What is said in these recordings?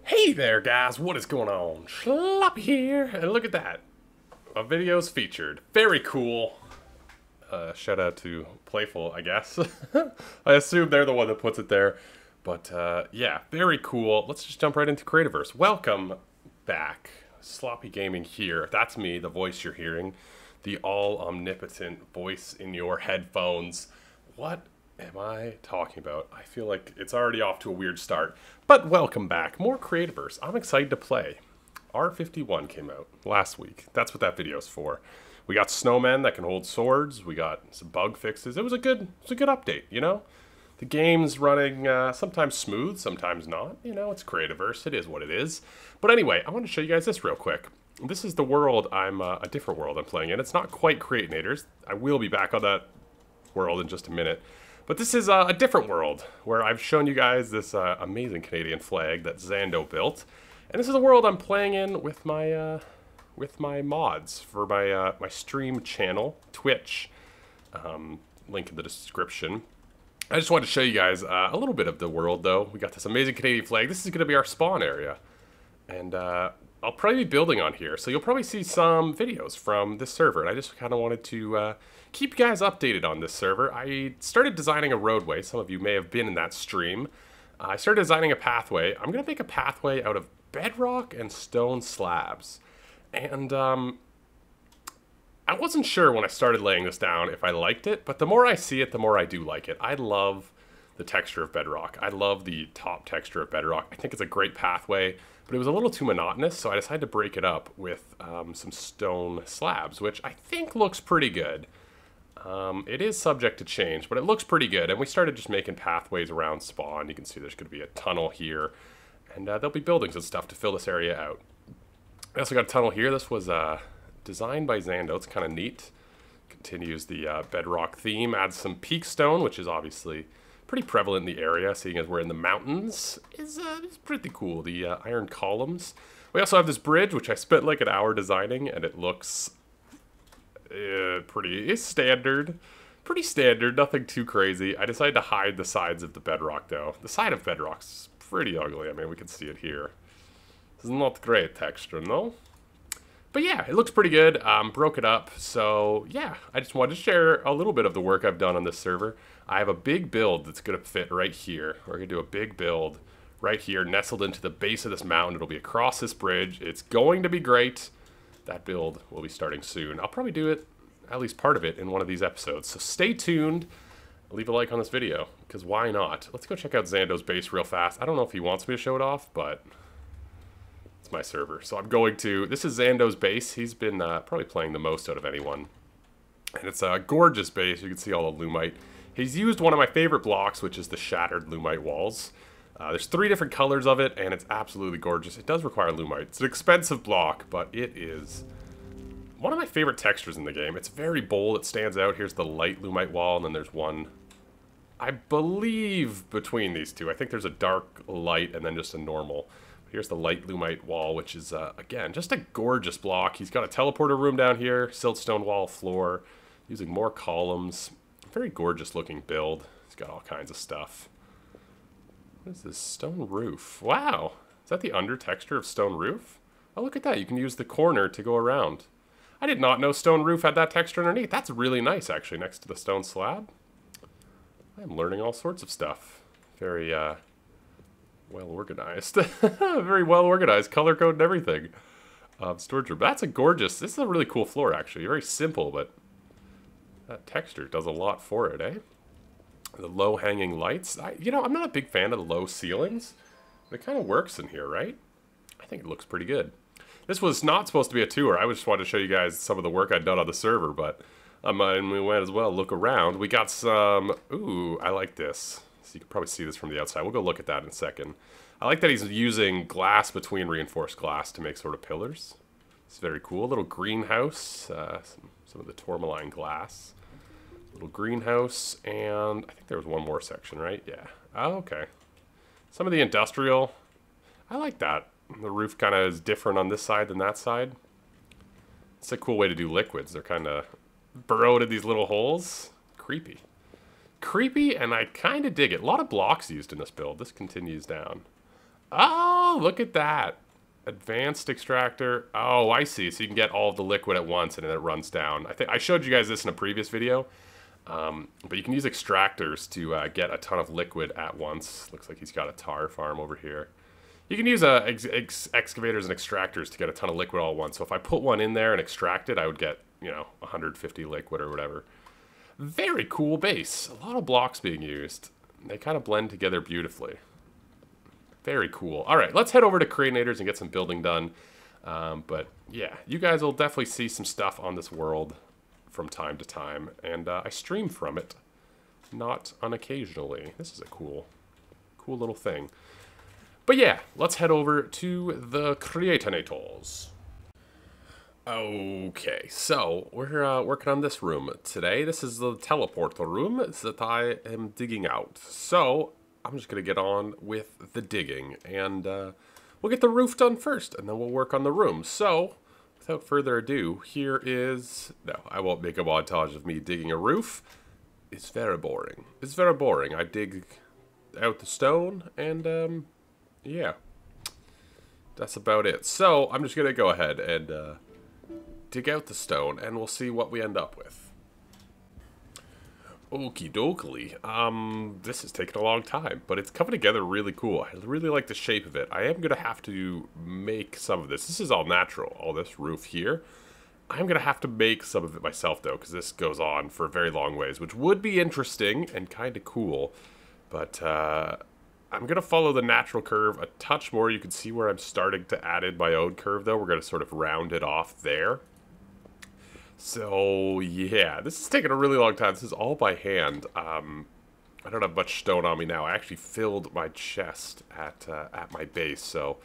Hey there, guys. What is going on? Sloppy here. And look at that. A video's featured. Very cool. Shout out to Playful, I guess. I assume they're the one that puts it there. But, yeah, very cool. Let's just jump right into Creativerse. Welcome back. Sloppy Gaming here. That's me, the voice you're hearing. The all-omnipotent voice in your headphones. What am I talking about? I feel like it's already off to a weird start. But welcome back. More Creativerse. I'm excited to play. R51 came out last week. That's what that video's for. We got snowmen that can hold swords. We got some bug fixes. It was a good update, you know? The game's running sometimes smooth, sometimes not. You know, it's Creativerse. It is what it is. But anyway, I want to show you guys this real quick. This is the world a different world I'm playing in. It's not quite Creatinators. I will be back on that world in just a minute. But this is a different world where I've shown you guys this amazing Canadian flag that Zando built. And this is a world I'm playing in with my mods for my stream channel, Twitch. Link in the description. I just wanted to show you guys a little bit of the world, though. We got this amazing Canadian flag. This is going to be our spawn area. And I'll probably be building on here. So you'll probably see some videos from this server. And I just kind of wanted to keep you guys updated on this server. I started designing a roadway. Some of you may have been in that stream. I started designing a pathway. I'm going to make a pathway out of bedrock and stone slabs. And I wasn't sure when I started laying this down if I liked it, but the more I see it, the more I do like it. I love the texture of bedrock. I love the top texture of bedrock. I think it's a great pathway, but it was a little too monotonous, so I decided to break it up with some stone slabs, which I think looks pretty good. It is subject to change, but it looks pretty good. And we started just making pathways around spawn. You can see there's going to be a tunnel here, and there'll be buildings and stuff to fill this area out. I also got a tunnel here. This was designed by Zando. It's kind of neat. Continues the bedrock theme. Adds some peak stone, which is obviously pretty prevalent in the area, seeing as we're in the mountains. Is pretty cool. The iron columns. We also have this bridge, which I spent like an hour designing, and it looks pretty standard. Pretty standard, nothing too crazy. I decided to hide the sides of the bedrock, though. The side of bedrock's pretty ugly. I mean, we can see it here. It's not great texture, no? But yeah, it looks pretty good. Broke it up, so yeah. I just wanted to share a little bit of the work I've done on this server. I have a big build that's going to fit right here. We're going to do a big build right here, nestled into the base of this mountain. It'll be across this bridge. It's going to be great. That build will be starting soon. I'll probably do it, at least part of it, in one of these episodes. So stay tuned. Leave a like on this video, because why not? Let's go check out Zando's base real fast. I don't know if he wants me to show it off, but it's my server. So I'm going to... This is Zando's base. He's been probably playing the most out of anyone. And it's a gorgeous base. You can see all the Lumite. He's used one of my favorite blocks, which is the shattered Lumite walls. There's 3 different colors of it, and it's absolutely gorgeous. It does require Lumite. It's an expensive block, but it is one of my favorite textures in the game. It's very bold. It stands out. Here's the light Lumite wall, and then there's one, I believe, between these two. I think there's a dark light and then just a normal. Here's the light Lumite wall, which is, again, just a gorgeous block. He's got a teleporter room down here, siltstone wall floor, using more columns. Very gorgeous looking build. He's got all kinds of stuff. What is this? Stone roof. Wow. Is that the under texture of stone roof? Oh, look at that. You can use the corner to go around. I did not know stone roof had that texture underneath. That's really nice, actually, next to the stone slab. I'm learning all sorts of stuff. Very, well organized. Very well organized. Color code and everything. Storage room. That's a gorgeous... This is a really cool floor, actually. Very simple, but that texture does a lot for it, eh? The low-hanging lights. You know, I'm not a big fan of the low ceilings, but it kind of works in here, right? I think it looks pretty good. This was not supposed to be a tour. I just wanted to show you guys some of the work I'd done on the server, but and we went as well. Look around. We got some... Ooh, I like this. So you can probably see this from the outside. We'll go look at that in a second. I like that he's using glass between reinforced glass to make sort of pillars. It's very cool. A little greenhouse. Some of the tourmaline glass. Little greenhouse, and I think there was one more section, right? Yeah. Oh, okay. Some of the industrial. I like that. The roof kind of is different on this side than that side. It's a cool way to do liquids. They're kind of burrowed in these little holes. Creepy. Creepy, and I kind of dig it. A lot of blocks used in this build. This continues down. Oh, look at that. Advanced extractor. Oh, I see. So you can get all of the liquid at once and then it runs down. I think I showed you guys this in a previous video. But you can use extractors to get a ton of liquid at once. Looks like he's got a tar farm over here. You can use excavators and extractors to get a ton of liquid all at once. So if I put one in there and extract it, I would get, you know, 150 liquid or whatever. Very cool base. A lot of blocks being used. They kind of blend together beautifully. Very cool. All right, let's head over to Creatinators and get some building done. But yeah, you guys will definitely see some stuff on this world from time to time. And I stream from it, not unoccasionally. This is a cool little thing. But yeah, let's head over to the Creatinators. Okay, so we're working on this room today. This is the teleporter room that I am digging out. So I'm just going to get on with the digging, and we'll get the roof done first, and then we'll work on the room. So, without further ado, here is... No, I won't make a montage of me digging a roof. It's very boring. It's very boring. I dig out the stone, and, yeah. That's about it. So, I'm just going to go ahead and dig out the stone, and we'll see what we end up with. Okie dokie. This is taking a long time, but it's coming together really cool. I really like the shape of it. I am going to have to make some of this. This is all natural, all this roof here. I'm going to have to make some of it myself, though, because this goes on for a very long ways, which would be interesting and kind of cool. But I'm going to follow the natural curve a touch more. You can see where I'm starting to add in my own curve, though. We're going to sort of round it off there. So, yeah, this is taking a really long time. This is all by hand. I don't have much stone on me now. I actually filled my chest at my base, so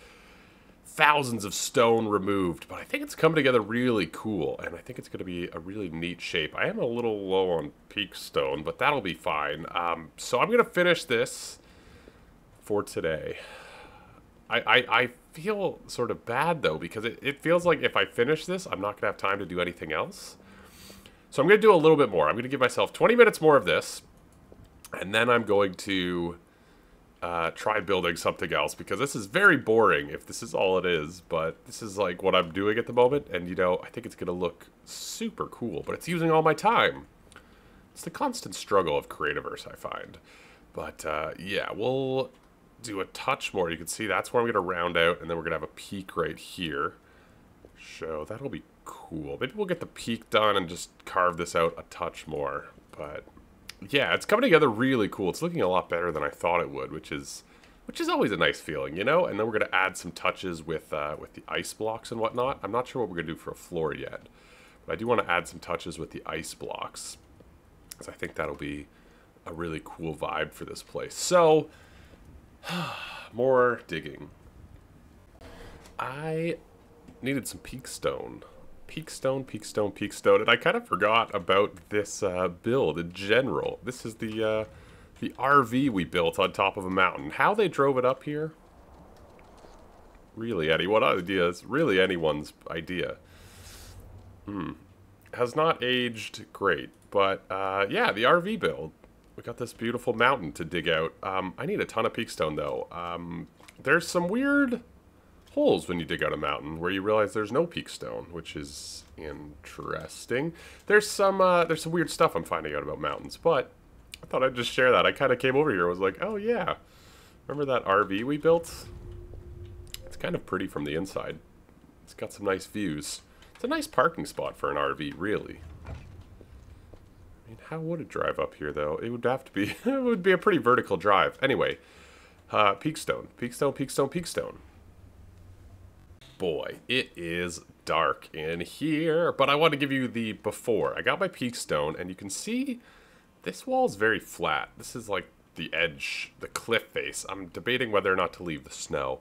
thousands of stone removed. But I think it's coming together really cool, and I think it's going to be a really neat shape. I am a little low on peak stone, but that'll be fine. So I'm going to finish this for today. I feel sort of bad, though, because it feels like if I finish this, I'm not going to have time to do anything else. So I'm going to do a little bit more. I'm going to give myself 20 minutes more of this, and then I'm going to try building something else, because this is very boring if this is all it is, but this is like what I'm doing at the moment, and, you know, I think it's going to look super cool, but it's using all my time. It's the constant struggle of Creativerse, I find. But, yeah, we'll do a touch more. You can see that's where I'm going to round out, and then we're going to have a peak right here. So that'll be cool. Maybe we'll get the peak done and just carve this out a touch more. But yeah, it's coming together really cool. It's looking a lot better than I thought it would, which is always a nice feeling, you know? And then we're going to add some touches with the ice blocks and whatnot. I'm not sure what we're going to do for a floor yet, but I do want to add some touches with the ice blocks, because I think that'll be a really cool vibe for this place. So more digging. I needed some peak stone. Peak stone, peak stone, peak stone. And I kind of forgot about this build in general. This is the RV we built on top of a mountain. How they drove it up here? Really, really anyone's idea. Has not aged great. But, yeah, the RV build. We got this beautiful mountain to dig out. I need a ton of peak stone, though. There's some weird holes when you dig out a mountain where you realize there's no peak stone, which is interesting. There's some weird stuff I'm finding out about mountains, but I thought I'd just share that. I kind of came over here and was like, oh yeah, remember that RV we built? It's kind of pretty from the inside. It's got some nice views. It's a nice parking spot for an RV, really. I mean, how would it drive up here, though? It would have to be, it would be a pretty vertical drive. Anyway, peak stone, peak stone, peak stone, peak stone. Boy, it is dark in here, but I want to give you the before. I got my peak stone, and you can see this wall's very flat. This is like the edge, the cliff face. I'm debating whether or not to leave the snow.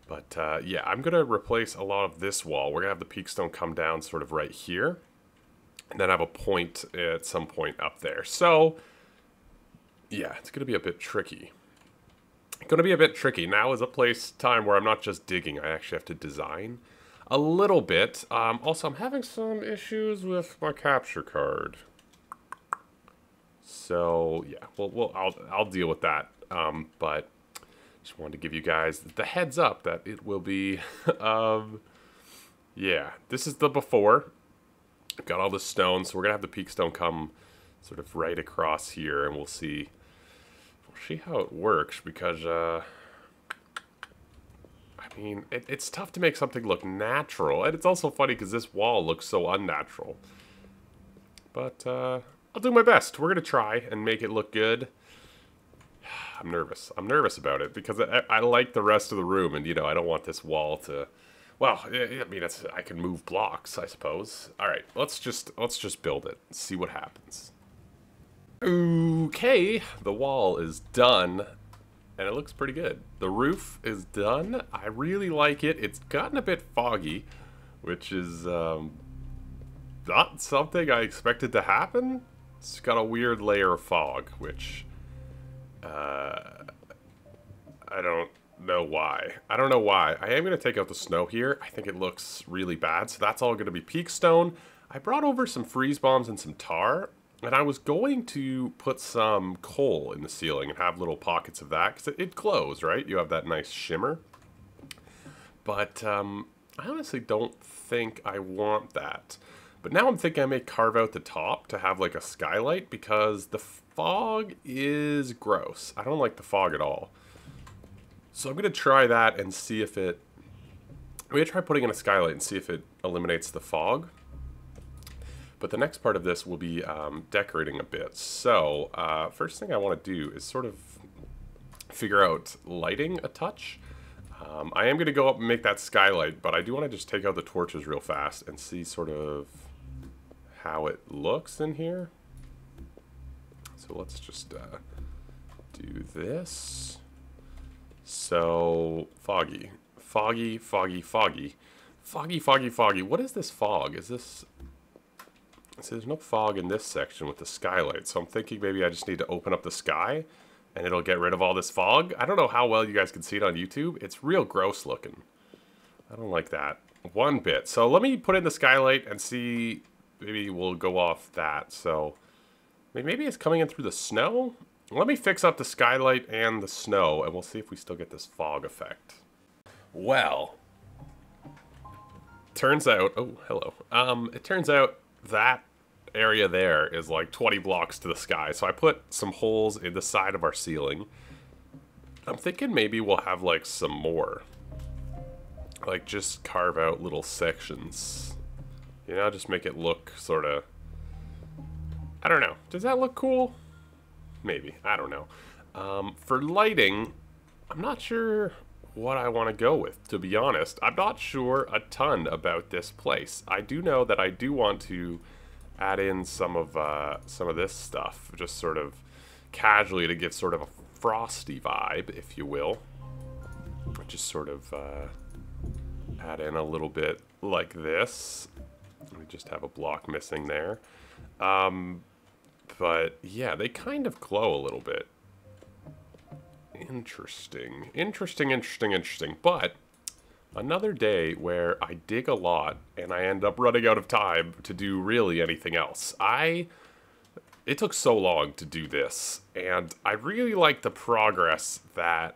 But, yeah, I'm going to replace a lot of this wall. We're going to have the peak stone come down sort of right here, and then have a point at some point up there. So, yeah, it's going to be a bit tricky. Going to be a bit tricky. Now is a time where I'm not just digging. I actually have to design a little bit. Also, I'm having some issues with my capture card. So, yeah, I'll deal with that. But Just wanted to give you guys the heads up that it will be, yeah, this is the before. I've got all the stone, so we're gonna have the peak stone come sort of right across here, and we'll see how it works, because I mean, it's tough to make something look natural, and it's also funny because this wall looks so unnatural. But I'll do my best. We're gonna try and make it look good. I'm nervous. I'm nervous about it because I like the rest of the room, and you know, I don't want this wall to. Well, I mean, I can move blocks, I suppose. All right, let's just build it. See what happens. Okay, the wall is done, and it looks pretty good. The roof is done. I really like it. It's gotten a bit foggy, which is not something I expected to happen. It's got a weird layer of fog, which I don't know why. I don't know why. I am going to take out the snow here. I think it looks really bad, so that's all going to be peak stone. I brought over some freeze bombs and some tar, and I was going to put some coal in the ceiling and have little pockets of that, because it glows, right? You have that nice shimmer. But I honestly don't think I want that. But now I'm thinking I may carve out the top to have like a skylight, because the fog is gross. I don't like the fog at all. So I'm going to try that and see if it... I'm going to try putting in a skylight and see if it eliminates the fog. But the next part of this will be decorating a bit. So first thing I want to do is sort of figure out lighting a touch. I am going to go up and make that skylight, but I do want to just take out the torches real fast and see sort of how it looks in here. So let's just do this. So, foggy. Foggy, foggy, foggy. Foggy, foggy, foggy. What is this fog? Is this... So there's no fog in this section with the skylight, so I'm thinking maybe I just need to open up the sky and it'll get rid of all this fog. I don't know how well you guys can see it on YouTube. It's real gross looking. I don't like that one bit. So let me put in the skylight and see, maybe we'll go off that. So maybe it's coming in through the snow. Let me fix up the skylight and the snow, and we'll see if we still get this fog effect. Well, turns out, oh, hello. It turns out that area there is like 20 blocks to the sky. So I put some holes in the side of our ceiling. I'm thinking maybe we'll have like some more. Like just carve out little sections. You know, just make it look sort of... I don't know. Does that look cool? Maybe. I don't know. For lighting, I'm not sure what I want to go with, to be honest. I'm not sure a ton about this place. I do know that I do want to add in some of this stuff, just sort of casually to give sort of a frosty vibe, if you will. Just sort of add in a little bit like this. We just have a block missing there. But yeah, they kind of glow a little bit. Interesting. Interesting, interesting, interesting. But another day where I dig a lot and I end up running out of time to do really anything else. It took so long to do this, and I really like the progress that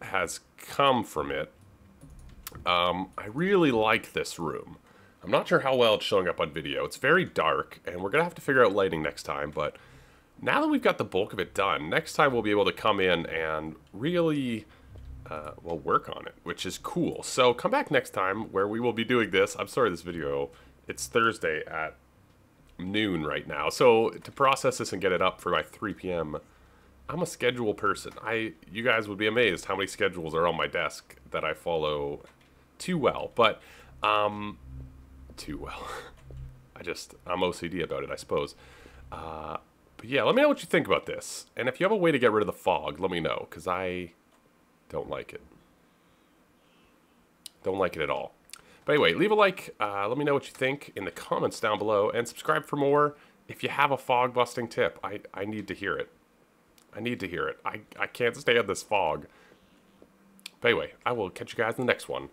has come from it. I really like this room. I'm not sure how well it's showing up on video. It's very dark, and we're going to have to figure out lighting next time, but now that we've got the bulk of it done, next time we'll be able to come in and really, well, work on it, which is cool. So come back next time where we will be doing this. I'm sorry, this video, it's Thursday at noon right now. So to process this and get it up for my 3 p.m., I'm a schedule person. You guys would be amazed how many schedules are on my desk that I follow too well, but, too well. I'm OCD about it, I suppose. But yeah, let me know what you think about this. And if you have a way to get rid of the fog, let me know, because I don't like it. Don't like it at all. But anyway, leave a like. Let me know what you think in the comments down below. And subscribe for more. If you have a fog busting tip, I need to hear it. I need to hear it. I can't stand this fog. But anyway, I will catch you guys in the next one.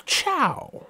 Ciao!